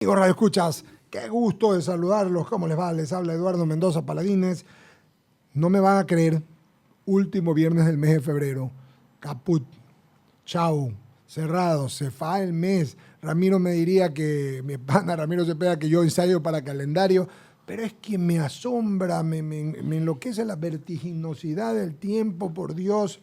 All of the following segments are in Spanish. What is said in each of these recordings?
Amigos Radio Escuchas, qué gusto de saludarlos. ¿Cómo les va? Les habla Eduardo Mendoza Paladines. No me van a creer, último viernes del mes de febrero. Caput, chau, cerrado, se fa el mes. Ramiro me diría que, mi pana Ramiro Cepeda, que yo ensayo para calendario, pero es que me asombra, me enloquece la vertiginosidad del tiempo, por Dios.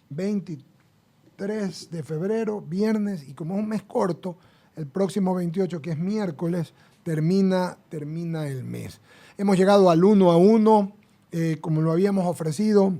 23 de febrero, viernes, y como es un mes corto, el próximo 28, que es miércoles, termina el mes. Hemos llegado al 1 a 1, como lo habíamos ofrecido.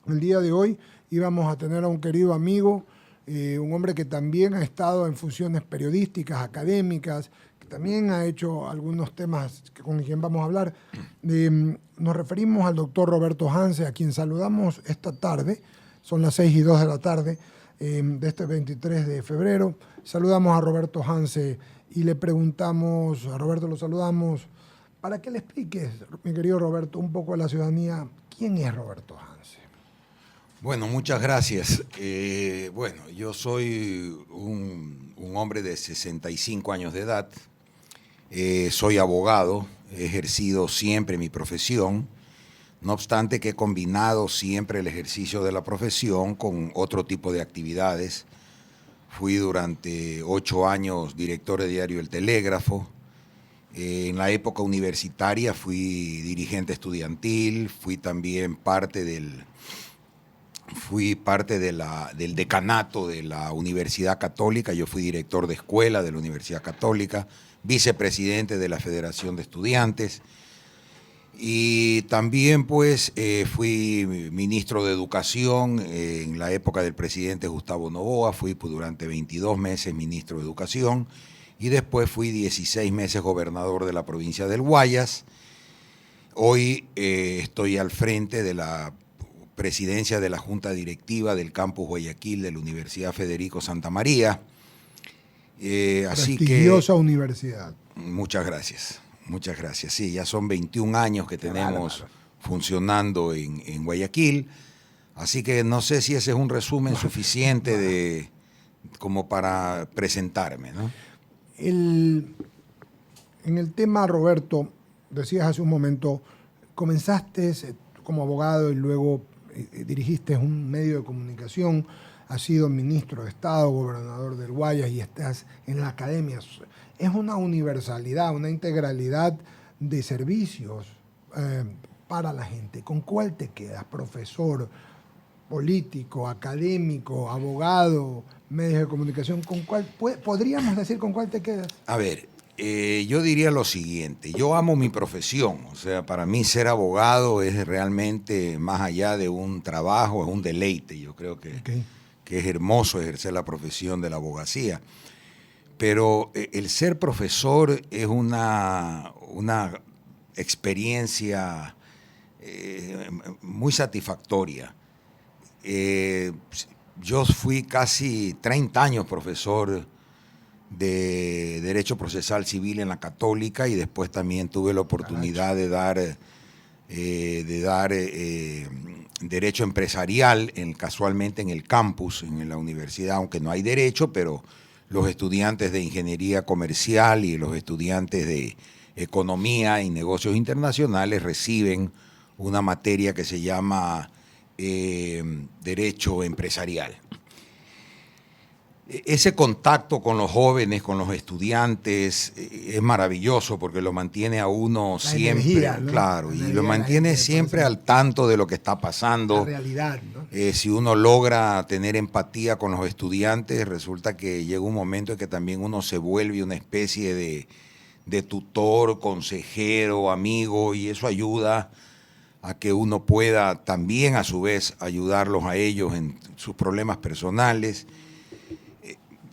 El día de hoy íbamos a tener a un querido amigo, un hombre que también ha estado en funciones periodísticas, académicas, que también ha hecho algunos temas con quien vamos a hablar. Nos referimos al doctor Roberto Hanse, a quien saludamos esta tarde. Son las 6:02 de la tarde de este 23 de febrero. Saludamos a Roberto Hanse y le preguntamos, a Roberto lo saludamos, para que le expliques, mi querido Roberto, un poco a la ciudadanía, ¿quién es Roberto Hanse? Bueno, muchas gracias. Bueno, yo soy un hombre de 65 años de edad, soy abogado, he ejercido siempre mi profesión, no obstante que he combinado siempre el ejercicio de la profesión con otro tipo de actividades. Fui durante 8 años director de diario El Telégrafo. En la época universitaria fui dirigente estudiantil, fui también parte del decanato de la Universidad Católica. Yo fui director de escuela de la Universidad Católica, vicepresidente de la Federación de Estudiantes. Y también fui ministro de Educación en la época del presidente Gustavo Noboa. Fui durante 22 meses ministro de Educación y después fui 16 meses gobernador de la provincia del Guayas. Hoy estoy al frente de la presidencia de la Junta Directiva del Campus Guayaquil de la Universidad Federico Santa María. Prestigiosa universidad. Muchas gracias. Muchas gracias. Sí, ya son 21 años que tenemos funcionando en Guayaquil, así que no sé si ese es un resumen suficiente como para presentarme, ¿no? En el tema, Roberto, decías hace un momento, comenzaste como abogado y luego dirigiste un medio de comunicación, has sido ministro de Estado, gobernador del Guayas y estás en la academia. Es una universalidad, una integralidad de servicios para la gente. ¿Con cuál te quedas? Profesor, político, académico, abogado, medios de comunicación. ¿Con cuál podríamos decir con cuál te quedas? A ver, yo diría lo siguiente. Yo amo mi profesión. O sea, para mí ser abogado es realmente más allá de un trabajo, es un deleite. Yo creo que es hermoso ejercer la profesión de la abogacía. Pero el ser profesor es una experiencia muy satisfactoria. Yo fui casi 30 años profesor de Derecho Procesal Civil en la Católica y después también tuve la oportunidad de dar Derecho Empresarial casualmente en el campus, en la universidad, aunque no hay derecho, pero los estudiantes de Ingeniería Comercial y los estudiantes de Economía y Negocios Internacionales reciben una materia que se llama Derecho Empresarial. Ese contacto con los jóvenes, con los estudiantes, es maravilloso porque lo mantiene a uno siempre, energía, ¿no? Claro, y lo mantiene siempre al tanto de lo que está pasando. La realidad, ¿no? Si uno logra tener empatía con los estudiantes, resulta que llega un momento en que también uno se vuelve una especie de tutor, consejero, amigo, y eso ayuda a que uno pueda también a su vez ayudarlos a ellos en sus problemas personales.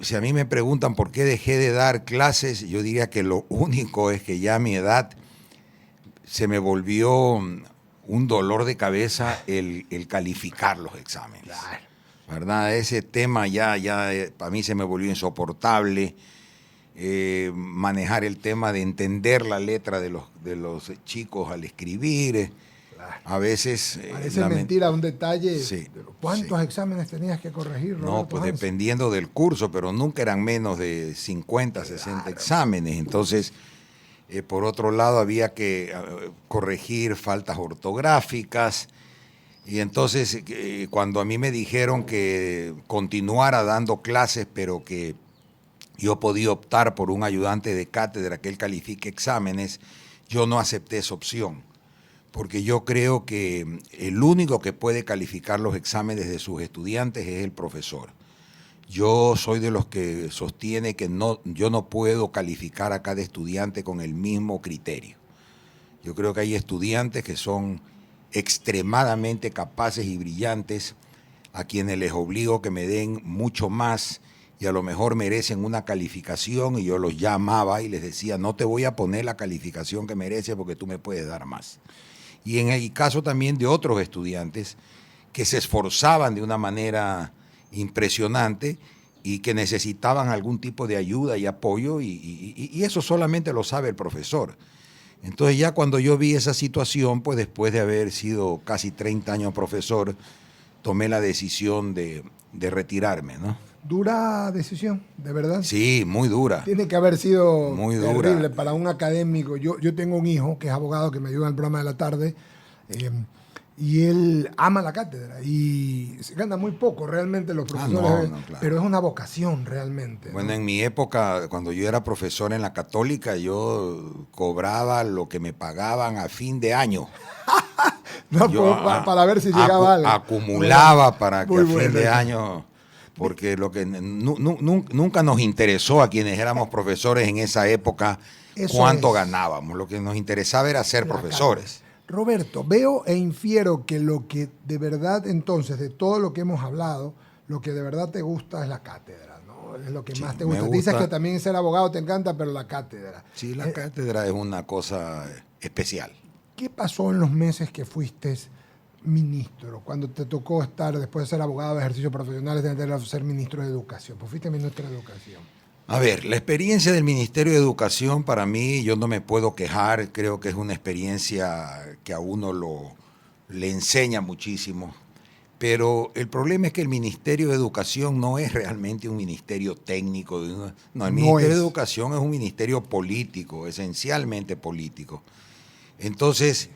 Si a mí me preguntan por qué dejé de dar clases, yo diría que lo único es que ya a mi edad se me volvió un dolor de cabeza el calificar los exámenes. Claro. ¿Verdad? Ese tema ya para mí se me volvió insoportable. Manejar el tema de entender la letra de los chicos al escribir. A veces... Parece mentira, un detalle. Sí, ¿Cuántos sí. exámenes tenías que corregir, Roberto No, pues Hansen? dependiendo del curso, pero nunca eran menos de 50, 60 exámenes. Entonces, por otro lado, había que corregir faltas ortográficas. Y entonces, cuando a mí me dijeron que continuara dando clases, pero que yo podía optar por un ayudante de cátedra que él califique exámenes, yo no acepté esa opción, porque yo creo que el único que puede calificar los exámenes de sus estudiantes es el profesor. Yo soy de los que sostiene que yo no puedo calificar a cada estudiante con el mismo criterio. Yo creo que hay estudiantes que son extremadamente capaces y brillantes, a quienes les obligo que me den mucho más y a lo mejor merecen una calificación, y yo los llamaba y les decía, no te voy a poner la calificación que mereces porque tú me puedes dar más. Y en el caso también de otros estudiantes que se esforzaban de una manera impresionante y que necesitaban algún tipo de ayuda y apoyo, y eso solamente lo sabe el profesor. Entonces ya cuando yo vi esa situación, pues después de haber sido casi 30 años profesor, tomé la decisión de retirarme, ¿no? Dura decisión, de verdad. Sí, muy dura. Tiene que haber sido Muy terrible dura. para un académico. Yo tengo un hijo que es abogado, que me ayuda en el programa de la tarde, y él ama la cátedra y se gana muy poco realmente los profesores, no, claro. pero es una vocación realmente. Bueno, ¿no? en mi época, cuando yo era profesor en la Católica, yo cobraba lo que me pagaban a fin de año. No, Yo para ver si llegaba algo. acumulaba para que Muy a fin bueno de eso. año, porque lo que nunca nos interesó a quienes éramos profesores en esa época Eso cuánto es. ganábamos. Lo que nos interesaba era ser La profesores. cátedra. Roberto, veo e infiero que lo que de verdad entonces, de todo lo que hemos hablado, lo que de verdad te gusta es la cátedra, ¿no? Es lo que Sí, más te me gusta. Dices gusta. que también ser abogado te encanta, pero la cátedra. Sí, la cátedra es una cosa especial. ¿Qué pasó en los meses que fuiste ministro? Cuando te tocó estar, después de ser abogado de ejercicios profesionales, de ser ministro de Educación. Pues fuiste ministro de Educación. A ver, la experiencia del Ministerio de Educación para mí, yo no me puedo quejar, creo que es una experiencia que a uno le enseña muchísimo, pero el problema es que el Ministerio de Educación no es realmente un ministerio técnico, no, el Ministerio de Educación es un ministerio político, esencialmente político. Entonces,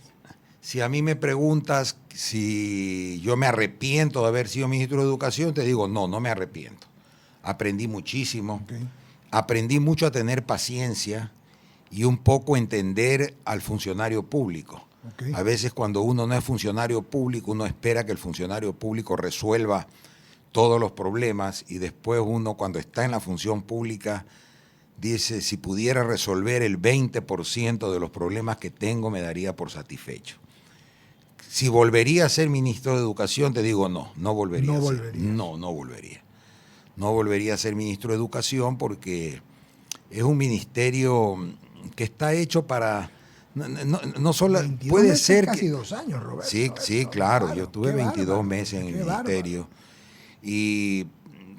si a mí me preguntas si yo me arrepiento de haber sido ministro de Educación, te digo, no me arrepiento. Aprendí muchísimo. Okay. Aprendí mucho a tener paciencia y un poco entender al funcionario público. Okay. A veces cuando uno no es funcionario público, uno espera que el funcionario público resuelva todos los problemas, y después uno, cuando está en la función pública, dice, si pudiera resolver el 20% de los problemas que tengo, me daría por satisfecho. Si volvería a ser ministro de Educación, te digo, no volvería. No volvería. No volvería a ser ministro de Educación porque es un ministerio que está hecho para... No solo puede ser casi que... 2 años, Roberto. Sí, claro. Yo estuve 22 meses en el ministerio. Y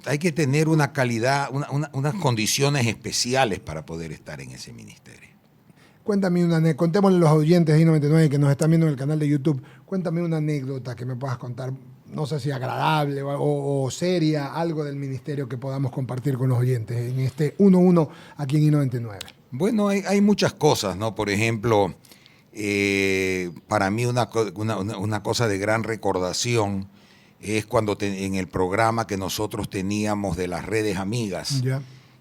hay que tener una calidad, unas condiciones especiales para poder estar en ese ministerio. Cuéntame contémosle a los oyentes de I99 que nos están viendo en el canal de YouTube, cuéntame una anécdota que me puedas contar, no sé si agradable o seria, algo del ministerio que podamos compartir con los oyentes en este 1-1 aquí en I99. Bueno, hay muchas cosas, ¿no? Por ejemplo, para mí una cosa de gran recordación es cuando en el programa que nosotros teníamos de las redes amigas, Ya.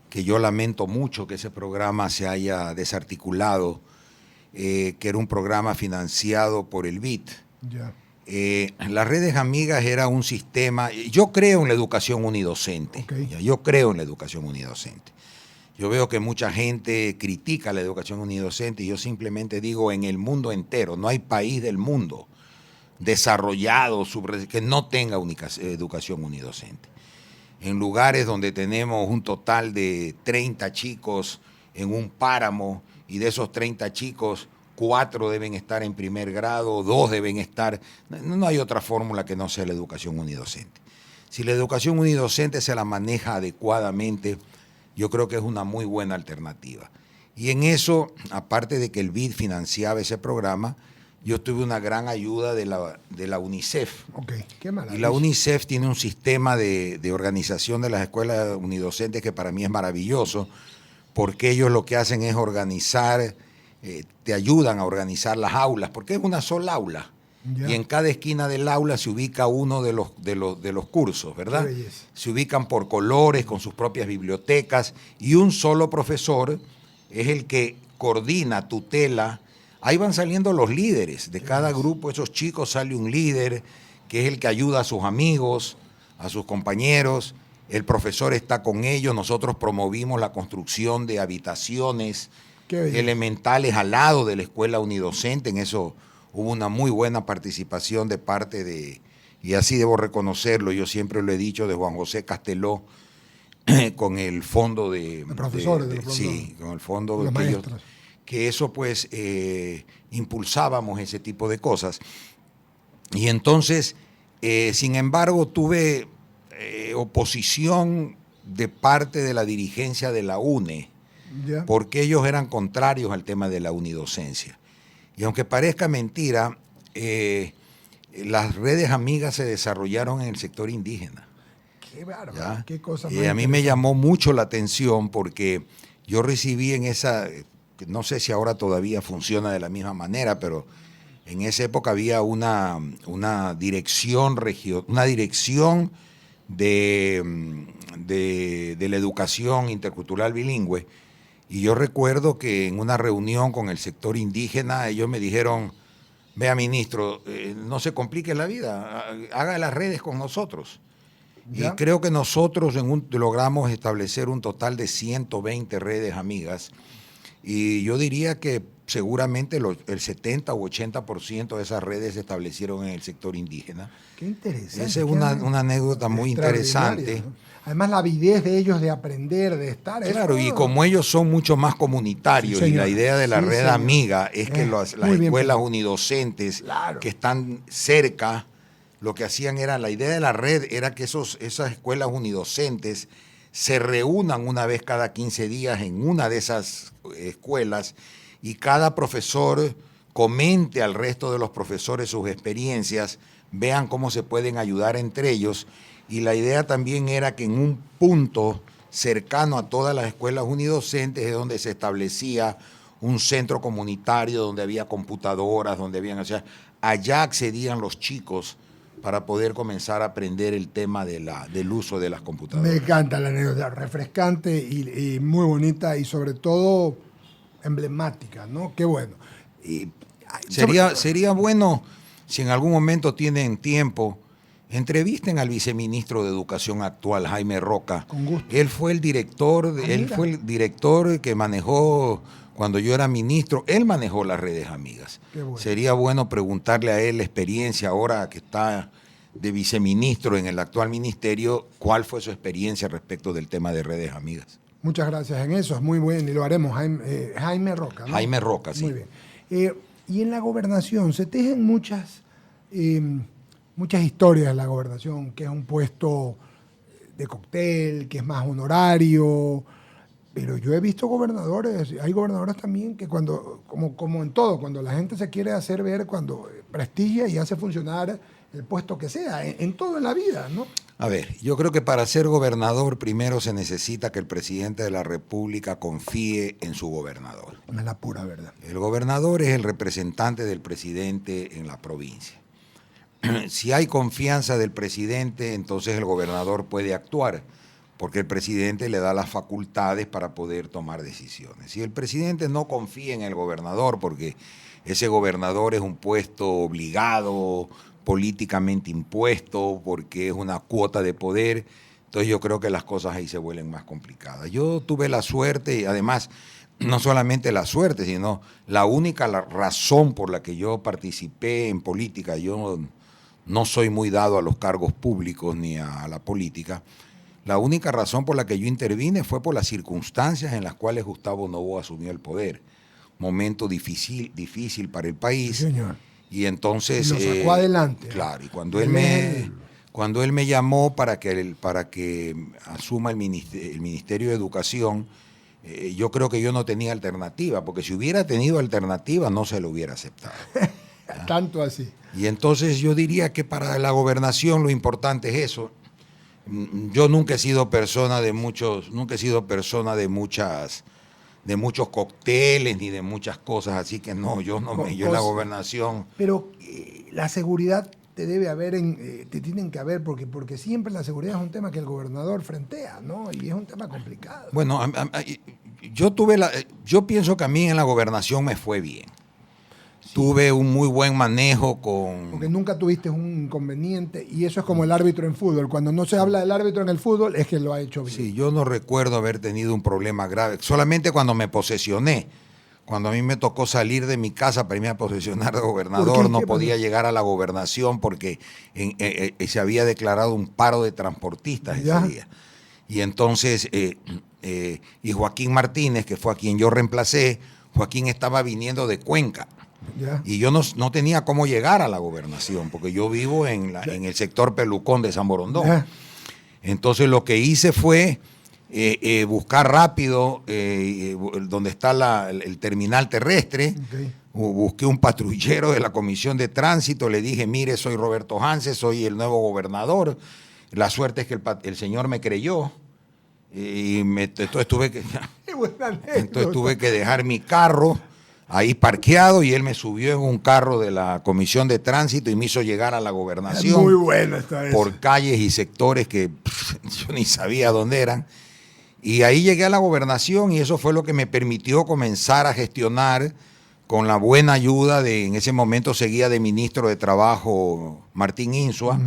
que yo lamento mucho que ese programa se haya desarticulado, que era un programa financiado por el BID. Ya. Las redes amigas era un sistema, yo creo en la educación unidocente, Okay. Yo creo en la educación unidocente. Yo veo que mucha gente critica la educación unidocente y yo simplemente digo, en el mundo entero, no hay país del mundo desarrollado que no tenga educación unidocente. En lugares donde tenemos un total de 30 chicos en un páramo, y de esos 30 chicos, 4 deben estar en primer grado, 2 deben estar... No hay otra fórmula que no sea la educación unidocente. Si la educación unidocente se la maneja adecuadamente, yo creo que es una muy buena alternativa. Y en eso, aparte de que el BID financiaba ese programa, yo tuve una gran ayuda de la UNICEF. Ok, qué maravilla. Y la UNICEF tiene un sistema de organización de las escuelas unidocentes que para mí es maravilloso, porque ellos lo que hacen es organizar, te ayudan a organizar las aulas, porque es una sola aula. Ya. Y en cada esquina del aula se ubica uno de los cursos, ¿verdad? Qué belleza. Se ubican por colores, con sus propias bibliotecas, y un solo profesor es el que coordina, tutela. Ahí van saliendo los líderes. De cada grupo, esos chicos, sale un líder que es el que ayuda a sus amigos, a sus compañeros. El profesor está con ellos. Nosotros promovimos la construcción de habitaciones elementales al lado de la escuela unidocente. En eso hubo una muy buena participación de parte de, y así debo reconocerlo, yo siempre lo he dicho, de Juan José Casteló, con el fondo de profesores. Sí, con el fondo de los que maestros. Que eso pues impulsábamos ese tipo de cosas. Y entonces, sin embargo, tuve oposición de parte de la dirigencia de la UNE, Ya. porque ellos eran contrarios al tema de la unidocencia. Y aunque parezca mentira, las redes amigas se desarrollaron en el sector indígena. Qué bárbaro, ¿Ya? qué cosa más Y a mí me llamó mucho la atención porque yo recibí en esa, no sé si ahora todavía funciona de la misma manera, pero en esa época había una dirección de la educación intercultural bilingüe. Y yo recuerdo que en una reunión con el sector indígena, ellos me dijeron, vea ministro, no se complique la vida, haga las redes con nosotros. ¿Ya? Y creo que nosotros logramos establecer un total de 120 redes amigas. Y yo diría que seguramente el 70 u 80% de esas redes se establecieron en el sector indígena. Qué interesante. Esa es una anécdota muy interesante. ¿No? Además, la avidez de ellos de aprender, de estar. Claro, eso, y como ellos son mucho más comunitarios, sí, y la idea de la red señor. amiga es que las escuelas unidocentes claro. que están cerca, lo que hacían era, la idea de la red era que esas escuelas unidocentes se reúnan una vez cada 15 días en una de esas escuelas y cada profesor comente al resto de los profesores sus experiencias, vean cómo se pueden ayudar entre ellos. Y la idea también era que en un punto cercano a todas las escuelas unidocentes es donde se establecía un centro comunitario, donde había computadoras, donde habían, o sea, allá accedían los chicos para poder comenzar a aprender el tema del uso de las computadoras. Me encanta la anécdota, refrescante y muy bonita y sobre todo emblemática, ¿no? Qué bueno. Y, sería bueno, si en algún momento tienen tiempo, entrevisten al viceministro de Educación actual, Jaime Roca. Con gusto. Él fue el director, que manejó, cuando yo era ministro, él manejó las redes amigas. Bueno. Sería bueno preguntarle a él la experiencia ahora que está de viceministro en el actual ministerio, cuál fue su experiencia respecto del tema de redes amigas. Muchas gracias en eso, es muy bueno y lo haremos. Jaime Roca, ¿no? Jaime Roca, sí. Muy bien. Y en la gobernación se tejen muchas historias en la gobernación, que es un puesto de cóctel, que es más honorario, pero yo he visto gobernadores, hay gobernadores también que cuando, como en todo, cuando la gente se quiere hacer ver, cuando prestigia y hace funcionar el puesto que sea, en todo en la vida, ¿no? A ver, yo creo que para ser gobernador primero se necesita que el presidente de la República confíe en su gobernador. Es la pura verdad. El gobernador es el representante del presidente en la provincia. Si hay confianza del presidente, entonces el gobernador puede actuar, porque el presidente le da las facultades para poder tomar decisiones. Si el presidente no confía en el gobernador, porque ese gobernador es un puesto obligado, políticamente impuesto, porque es una cuota de poder, entonces yo creo que las cosas ahí se vuelven más complicadas. Yo tuve la suerte, y además, no solamente la suerte, sino la única razón por la que yo participé en política. Yo no soy muy dado a los cargos públicos ni a la política. La única razón por la que yo intervine fue por las circunstancias en las cuales Gustavo Noboa asumió el poder. Momento difícil para el país. Sí, señor. Y entonces... Y lo sacó adelante. Claro, y cuando él me llamó para que asuma el Ministerio de Educación, yo creo que yo no tenía alternativa, porque si hubiera tenido alternativa no se lo hubiera aceptado. Tanto así. Y entonces yo diría que para la gobernación lo importante es eso. Yo nunca he sido persona de muchos, nunca he sido persona de muchos cócteles ni de muchas cosas, así que no, yo en la gobernación. Pero la seguridad te debe haber, te tienen que haber, porque siempre la seguridad es un tema que el gobernador frentea, ¿no? Y es un tema complicado. Bueno, yo pienso que a mí en la gobernación me fue bien. Sí. Tuve un muy buen manejo con... Porque nunca tuviste un inconveniente, y eso es como el árbitro en fútbol. Cuando no se habla del árbitro en el fútbol es que lo ha hecho bien. Sí, yo no recuerdo haber tenido un problema grave, solamente cuando me posesioné. Cuando a mí me tocó salir de mi casa para irme a posesionar de gobernador, no podía llegar a la gobernación porque se había declarado un paro de transportistas ese día. Y entonces, y Joaquín Martínez, que fue a quien yo reemplacé, Joaquín estaba viniendo de Cuenca. Y yo no tenía cómo llegar a la gobernación, porque yo vivo en el sector Pelucón de San Borondón. Entonces lo que hice fue... buscar rápido donde está el terminal terrestre. Busqué un patrullero de la Comisión de Tránsito, le dije, mire, soy Roberto Hanses, soy el nuevo gobernador. La suerte es que el señor me creyó y entonces tuve que dejar mi carro ahí parqueado y él me subió en un carro de la Comisión de Tránsito y me hizo llegar a la gobernación. Muy bueno está eso. Por calles y sectores que yo ni sabía dónde eran. Y ahí llegué a la gobernación y eso fue lo que me permitió comenzar a gestionar con la buena ayuda en ese momento seguía de ministro de Trabajo Martín Insua.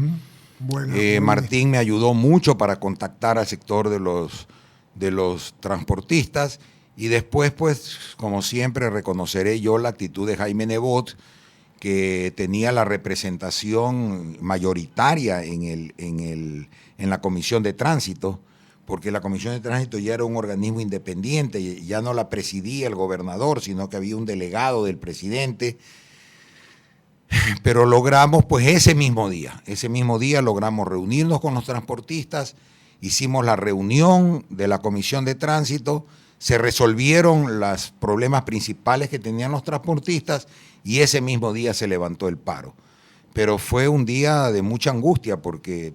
Martín me ayudó mucho para contactar al sector de los transportistas y después, pues, como siempre, reconoceré yo la actitud de Jaime Nebot, que tenía la representación mayoritaria en la Comisión de Tránsito, porque la Comisión de Tránsito ya era un organismo independiente, ya no la presidía el gobernador, sino que había un delegado del presidente. Pero logramos, pues ese mismo día logramos reunirnos con los transportistas, hicimos la reunión de la Comisión de Tránsito, se resolvieron los problemas principales que tenían los transportistas y ese mismo día se levantó el paro. Pero fue un día de mucha angustia porque...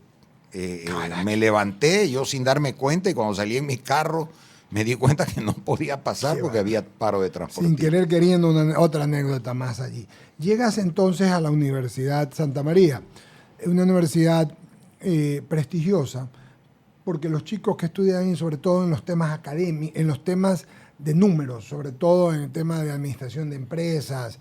me levanté yo sin darme cuenta y cuando salí en mi carro me di cuenta que no podía pasar porque había paro de transporte. Sin querer queriendo otra anécdota más allí. Llegas entonces a la Universidad Santa María, una universidad prestigiosa porque los chicos que estudian ahí, sobre todo en los temas académicos, en los temas de números, sobre todo en el tema de administración de empresas,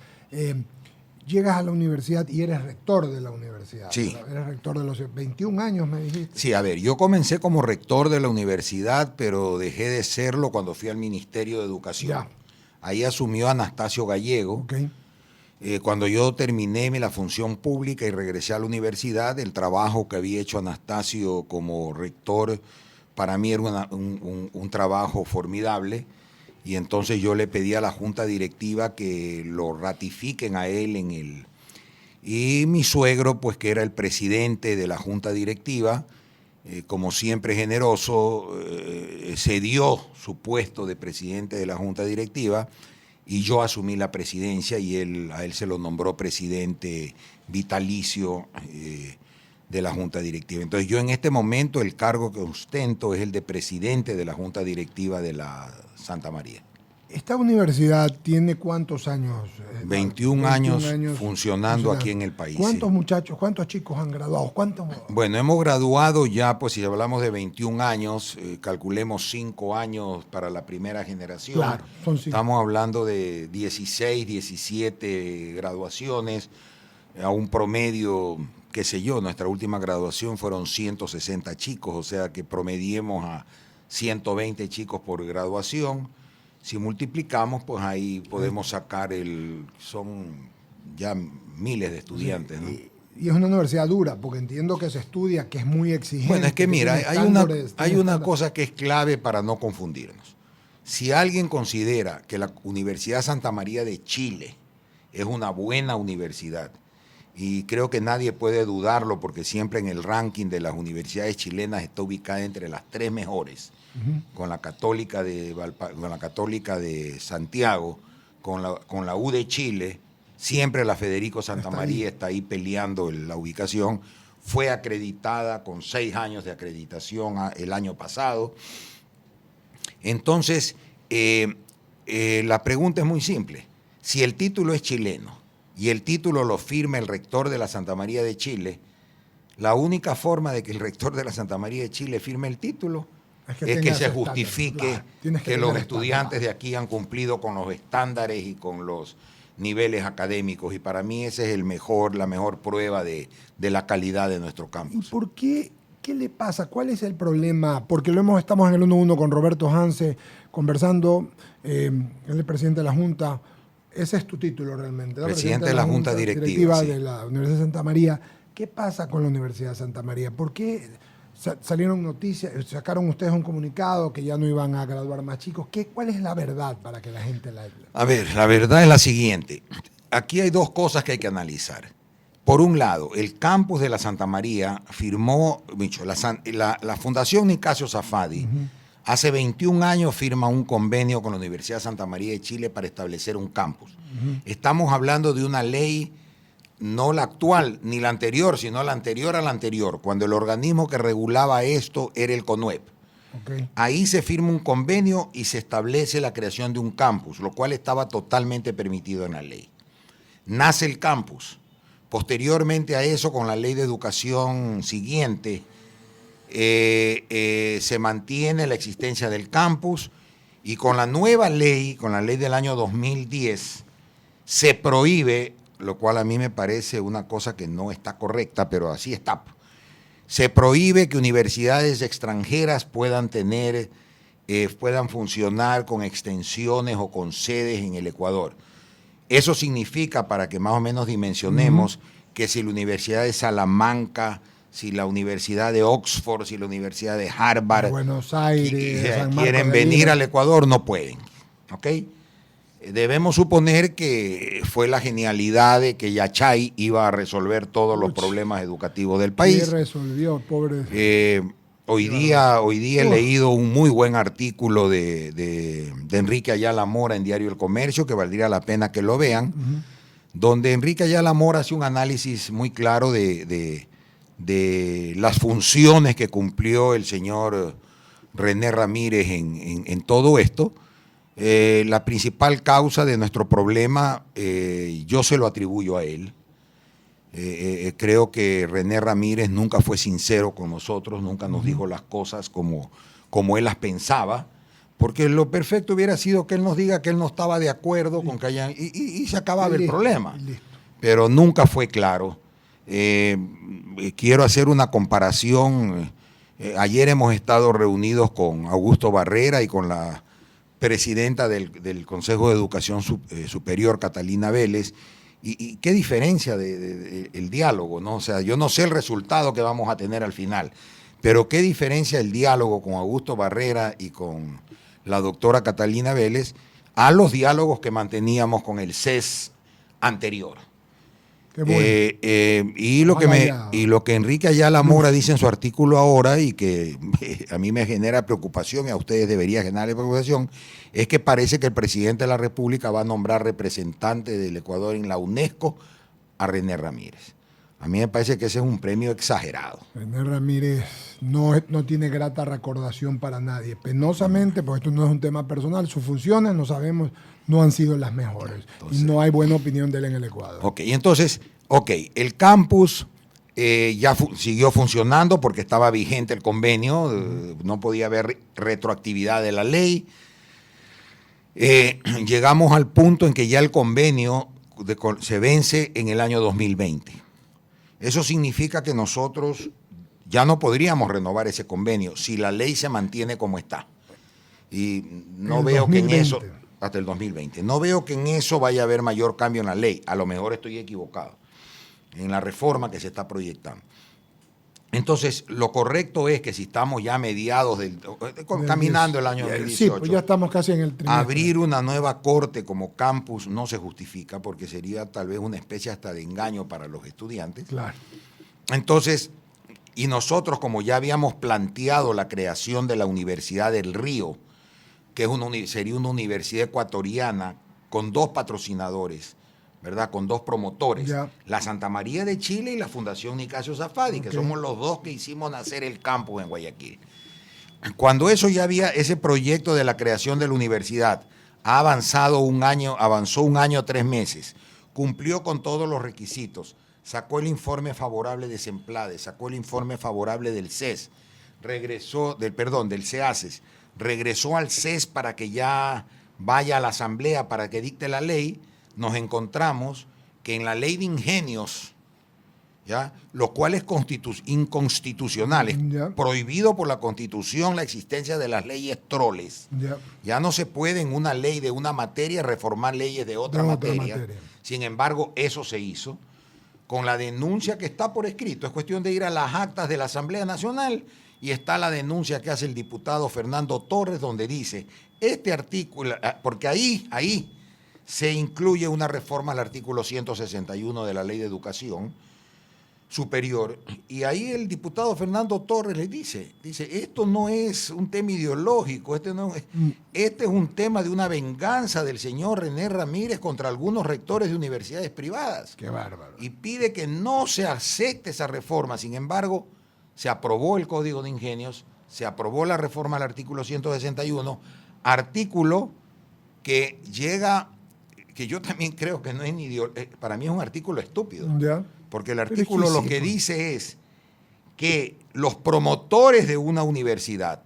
llegas a la universidad y eres rector de la universidad. Sí. Eres rector de los 21 años, me dijiste. Sí, a ver, yo comencé como rector de la universidad, pero dejé de serlo cuando fui al Ministerio de Educación. Ya. Ahí asumió Anastasio Gallego. Okay. Cuando yo terminé la función pública y regresé a la universidad, el trabajo que había hecho Anastasio como rector, para mí era un trabajo formidable. Y entonces yo le pedí a la Junta Directiva que lo ratifiquen a él Y mi suegro, pues que era el presidente de la Junta Directiva, como siempre generoso, cedió su puesto de presidente de la Junta Directiva y yo asumí la presidencia y a él se lo nombró presidente vitalicio de la Junta Directiva. Entonces yo en este momento el cargo que ostento es el de presidente de la Junta Directiva de la Santa María. ¿Esta universidad tiene cuántos años? 21 años funcionando aquí en el país. ¿Cuántos sí. muchachos, cuántos chicos han graduado? Bueno, hemos graduado ya, pues si hablamos de 21 años, calculemos 5 años para la primera generación. Claro, son 5. Estamos hablando de 16, 17 graduaciones, a un promedio, qué sé yo, nuestra última graduación fueron 160 chicos, o sea que promediemos a 120 chicos por graduación. Si multiplicamos, pues ahí podemos sacar son ya miles de estudiantes, ¿no? Y es una universidad dura, porque entiendo que se estudia, que es muy exigente. Bueno, es que mira, hay una cosa que es clave para no confundirnos. Si alguien considera que la Universidad Santa María de Chile es una buena universidad, y creo que nadie puede dudarlo porque siempre en el ranking de las universidades chilenas está ubicada entre las 3 mejores, con la Católica de Santiago, con la U de Chile, siempre la Federico Santa María está ahí peleando la ubicación. Fue acreditada con 6 años de acreditación el año pasado. Entonces, la pregunta es muy simple. Si el título es chileno y el título lo firma el rector de la Santa María de Chile, la única forma de que el rector de la Santa María de Chile firme el título es que se justifique que los estudiantes de aquí han cumplido con los estándares y con los niveles académicos, y para mí esa es la mejor prueba de la calidad de nuestro campus. ¿Y por qué? ¿Qué le pasa? ¿Cuál es el problema? Porque estamos en el 1-1 con Roberto Hanse, conversando, él es el presidente de la Junta. Ese es tu título realmente, ¿no? Presidente de la Junta Directiva, sí, de la Universidad de Santa María. ¿Qué pasa con la Universidad de Santa María? ¿Por qué salieron noticias, sacaron ustedes un comunicado que ya no iban a graduar más chicos? ¿Cuál es la verdad para que la gente la... A ver, la verdad es la siguiente. Aquí hay dos cosas que hay que analizar. Por un lado, el campus de la Santa María firmó, la Fundación Nicasio Safadi, hace 21 años firma un convenio con la Universidad de Santa María de Chile para establecer un campus. Estamos hablando de una ley, no la actual ni la anterior, sino la anterior a la anterior, cuando el organismo que regulaba esto era el CONUEP. Ahí se firma un convenio y se establece la creación de un campus, lo cual estaba totalmente permitido en la ley. Nace el campus. Posteriormente a eso, con la ley de educación siguiente, se mantiene la existencia del campus, y con la nueva ley, con la ley del año 2010, se prohíbe, lo cual a mí me parece una cosa que no está correcta, pero así está. Se prohíbe que universidades extranjeras puedan funcionar con extensiones o con sedes en el Ecuador. Eso significa, para que más o menos dimensionemos, que si la Universidad de Salamanca, si la Universidad de Oxford, si la Universidad de Harvard, Buenos Aires, quieren venir al Ecuador, no pueden. ¿Ok? Debemos suponer que fue la genialidad de que Yachay iba a resolver todos los problemas educativos del país. ¿Qué resolvió, pobre? Hoy día he leído un muy buen artículo de Enrique Ayala Mora en Diario El Comercio, que valdría la pena que lo vean, donde Enrique Ayala Mora hace un análisis muy claro de las funciones que cumplió el señor René Ramírez en todo esto. La principal causa de nuestro problema, yo se lo atribuyo a él. Creo que René Ramírez nunca fue sincero con nosotros, nunca nos dijo las cosas como él las pensaba, porque lo perfecto hubiera sido que él nos diga que él no estaba de acuerdo con que hayan... Y se acababa el problema. Pero nunca fue claro. Quiero hacer una comparación. Ayer hemos estado reunidos con Augusto Barrera y con la presidenta del Consejo de Educación Superior, Catalina Vélez, y qué diferencia el diálogo, ¿no? O sea, yo no sé el resultado que vamos a tener al final, pero qué diferencia el diálogo con Augusto Barrera y con la doctora Catalina Vélez a los diálogos que manteníamos con el CES anterior. Qué bueno. Y lo que Enrique Ayala Mora dice en su artículo ahora, y que a mí me genera preocupación y a ustedes debería generar preocupación, es que parece que el presidente de la República va a nombrar representante del Ecuador en la UNESCO a René Ramírez. A mí me parece que ese es un premio exagerado. René Ramírez no tiene grata recordación para nadie. Penosamente, porque esto no es un tema personal, sus funciones, no sabemos, no han sido las mejores. Entonces, y no hay buena opinión de él en el Ecuador. Ok, entonces, el campus ya siguió funcionando porque estaba vigente el convenio, no podía haber retroactividad de la ley. Llegamos al punto en que ya el convenio se vence en el año 2020. Eso significa que nosotros ya no podríamos renovar ese convenio si la ley se mantiene como está. Y no veo 2020. Que en eso, hasta el 2020, no veo que en eso vaya a haber mayor cambio en la ley. A lo mejor estoy equivocado en la reforma que se está proyectando. Entonces, lo correcto es que si estamos ya a mediados caminando el año 2018, sí, pues ya estamos casi en el trimestre. Abrir una nueva corte como campus no se justifica, porque sería tal vez una especie hasta de engaño para los estudiantes. Claro. Entonces, y nosotros, como ya habíamos planteado la creación de la Universidad del Río, que sería una universidad ecuatoriana con 2 patrocinadores, ¿verdad? Con dos promotores, Ya. la Santa María de Chile y la Fundación Nicasio Safadi, que somos los dos que hicimos nacer el campus en Guayaquil. Cuando eso ya había, ese proyecto de la creación de la universidad avanzó un año 3 meses, cumplió con todos los requisitos, sacó el informe favorable de Semplade, sacó el informe favorable del CES, del CEACES, regresó al CES para que ya vaya a la asamblea para que dicte la ley. Nos encontramos que en la ley de ingenios, ¿ya?, lo cual es inconstitucional, es prohibido por la Constitución la existencia de las leyes troles. Ya no se puede en una ley de una materia reformar leyes de otra materia. Sin embargo, eso se hizo con la denuncia que está por escrito. Es cuestión de ir a las actas de la Asamblea Nacional y está la denuncia que hace el diputado Fernando Torres, donde dice, este artículo, porque ahí se incluye una reforma al artículo 161 de la Ley de Educación Superior, y ahí el diputado Fernando Torres le dice, esto no es un tema ideológico, este es un tema de una venganza del señor René Ramírez contra algunos rectores de universidades privadas. Qué bárbaro. Y pide que no se acepte esa reforma. Sin embargo, se aprobó el Código de Ingenios, se aprobó la reforma al artículo 161, artículo que llega, que yo también creo que no es ni para mí es un artículo estúpido. Ya. Porque el artículo lo que dice es que los promotores de una universidad,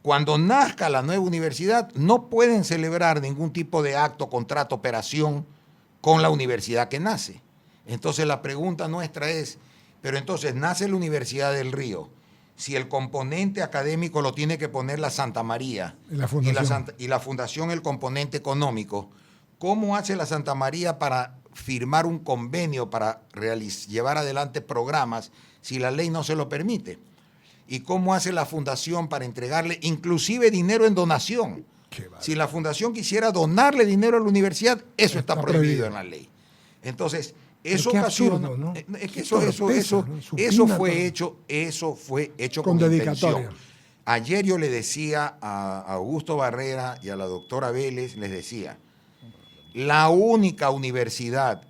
cuando nazca la nueva universidad, no pueden celebrar ningún tipo de acto, contrato, operación con la universidad que nace. Entonces la pregunta nuestra es, pero entonces nace la Universidad del Río, si el componente académico lo tiene que poner la Santa María y la Fundación el componente económico, ¿cómo hace la Santa María para firmar un convenio para llevar adelante programas si la ley no se lo permite? ¿Y cómo hace la fundación para entregarle inclusive dinero en donación? Si la fundación quisiera donarle dinero a la universidad, eso está prohibido en la ley. Entonces, eso ocasiona, absurdo, ¿no? Es que eso fue hecho con dedicatoria. Ayer yo le decía a Augusto Barrera y a la doctora Vélez, les decía, la única universidad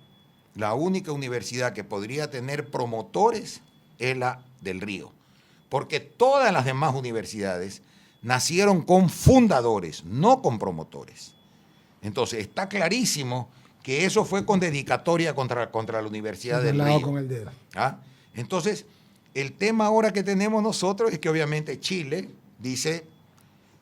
que podría tener promotores es la del Río, porque todas las demás universidades nacieron con fundadores, no con promotores. Entonces está clarísimo que eso fue con dedicatoria contra la Universidad del Río. Con el dedo. ¿Ah? Entonces, el tema ahora que tenemos nosotros es que obviamente Chile dice,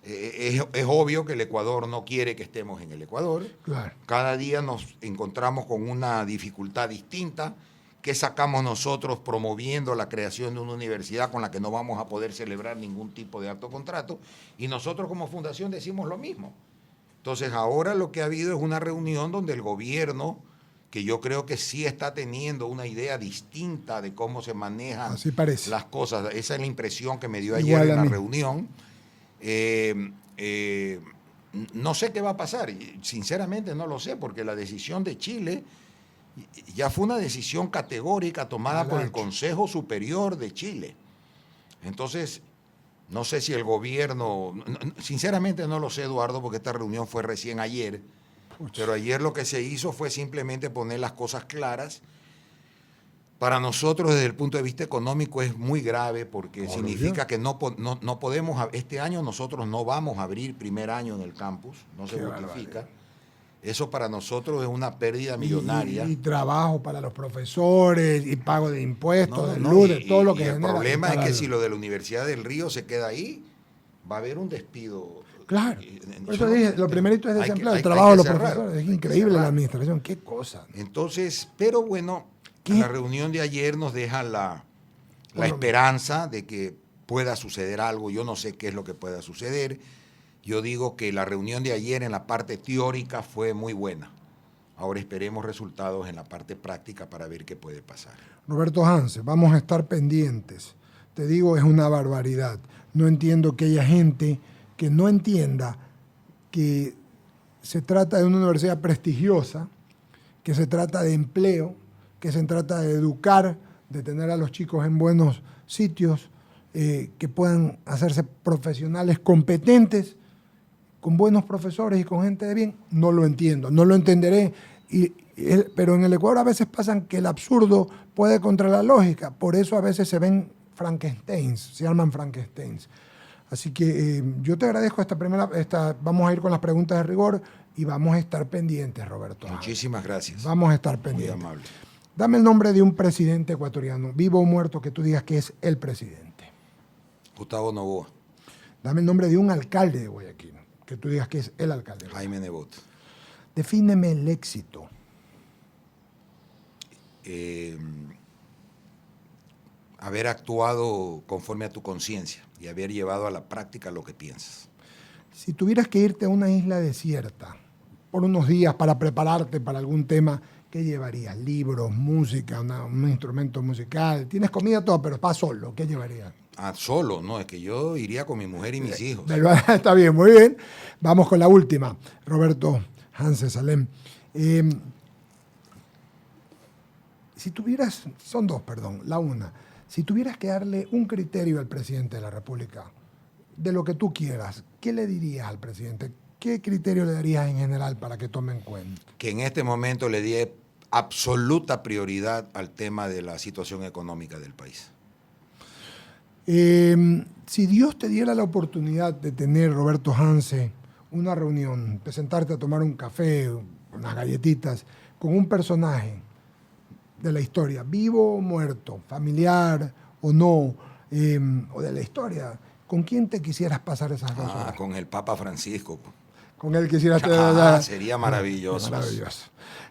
es obvio que el Ecuador no quiere que estemos en el Ecuador. Claro. Cada día nos encontramos con una dificultad distinta. ¿Qué sacamos nosotros promoviendo la creación de una universidad con la que no vamos a poder celebrar ningún tipo de acto contrato? Y nosotros como fundación decimos lo mismo. Entonces ahora lo que ha habido es una reunión donde el gobierno, que yo creo que sí está teniendo una idea distinta de cómo se manejan las cosas. Esa es la impresión que me dio ayer en la reunión. No sé qué va a pasar, sinceramente no lo sé, porque la decisión de Chile ya fue una decisión categórica tomada por el Consejo Superior de Chile. Entonces, no sé si el gobierno, sinceramente no lo sé, Eduardo, porque esta reunión fue recién ayer, pero ayer lo que se hizo fue simplemente poner las cosas claras. Para nosotros, desde el punto de vista económico, es muy grave porque significa que no podemos, este año nosotros no vamos a abrir primer año en el campus, no se justifica. Eso para nosotros es una pérdida millonaria. Y trabajo para los profesores, y pago de impuestos, de luz, de todo lo que genera. El problema es que si lo de la Universidad del Río se queda ahí, va a haber un despido. Claro. Por eso dije, lo primerito es desempleo, el trabajo de los profesores. Es increíble la administración, qué cosa. Entonces, pero bueno, la reunión de ayer nos deja la esperanza de que pueda suceder algo. Yo no sé qué es lo que pueda suceder. Yo digo que la reunión de ayer en la parte teórica fue muy buena. Ahora esperemos resultados en la parte práctica para ver qué puede pasar. Roberto Hanse, vamos a estar pendientes. Te digo, es una barbaridad. No entiendo que haya gente que no entienda que se trata de una universidad prestigiosa, que se trata de empleo, que se trata de educar, de tener a los chicos en buenos sitios, que puedan hacerse profesionales competentes, con buenos profesores y con gente de bien. No lo entiendo, no lo entenderé pero en el Ecuador a veces pasan que el absurdo puede contra la lógica. Por eso a veces se ven Frankensteins, se llaman Frankensteins. Así que yo te agradezco vamos a ir con las preguntas de rigor y vamos a estar pendientes, Roberto. Muchísimas gracias. Vamos a estar pendientes. Muy amable. Dame el nombre de un presidente ecuatoriano, vivo o muerto, que tú digas que es el presidente. Gustavo Noboa. Dame el nombre de un alcalde de Guayaquil, que tú digas que es el alcalde. Jaime Nebot. Defíneme el éxito. Haber actuado conforme a tu conciencia y haber llevado a la práctica lo que piensas. Si tuvieras que irte a una isla desierta por unos días para prepararte para algún tema, ¿qué llevarías? ¿Libros, música, un instrumento musical? Tienes comida, todo, pero vas solo. ¿Qué llevarías? Solo, no, es que yo iría con mi mujer y mis hijos. Está bien, muy bien. Vamos con la última. Roberto Hanse Salem. Son dos, perdón, la una. Si tuvieras que darle un criterio al presidente de la República, de lo que tú quieras, ¿qué le dirías al presidente? ¿Qué criterio le darías en general para que tome en cuenta? Que en este momento le di absoluta prioridad al tema de la situación económica del país. Si Dios te diera la oportunidad de tener, Roberto Hanse, una reunión, de sentarte a tomar un café, unas galletitas, con un personaje de la historia, vivo o muerto, familiar o no, o de la historia, ¿con quién te quisieras pasar esas 2 horas? Con el Papa Francisco. Con él quisieras... Sería maravilloso. Maravilloso.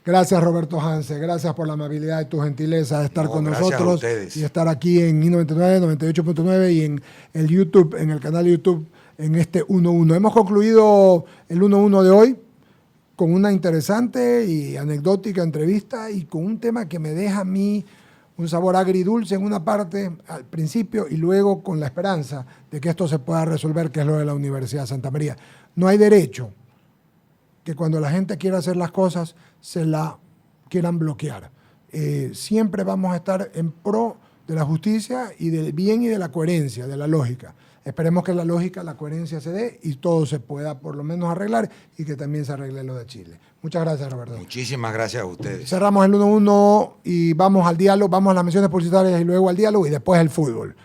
Gracias, Roberto Hanse. Gracias por la amabilidad y tu gentileza de estar con nosotros y estar aquí en I99, 98.9 y en el YouTube, en el canal de YouTube, en este 1-1. Hemos concluido el 1-1 de hoy con una interesante y anecdótica entrevista y con un tema que me deja a mí un sabor agridulce en una parte al principio y luego con la esperanza de que esto se pueda resolver, que es lo de la Universidad de Santa María. No hay derecho que cuando la gente quiera hacer las cosas se la quieran bloquear. Siempre vamos a estar en pro de la justicia y del bien y de la coherencia, de la lógica. Esperemos que la lógica, la coherencia se dé y todo se pueda por lo menos arreglar y que también se arregle lo de Chile. Muchas gracias, Roberto. Muchísimas gracias a ustedes. Cerramos el 1-1 y vamos al diálogo, vamos a las menciones publicitarias y luego al diálogo y después el fútbol.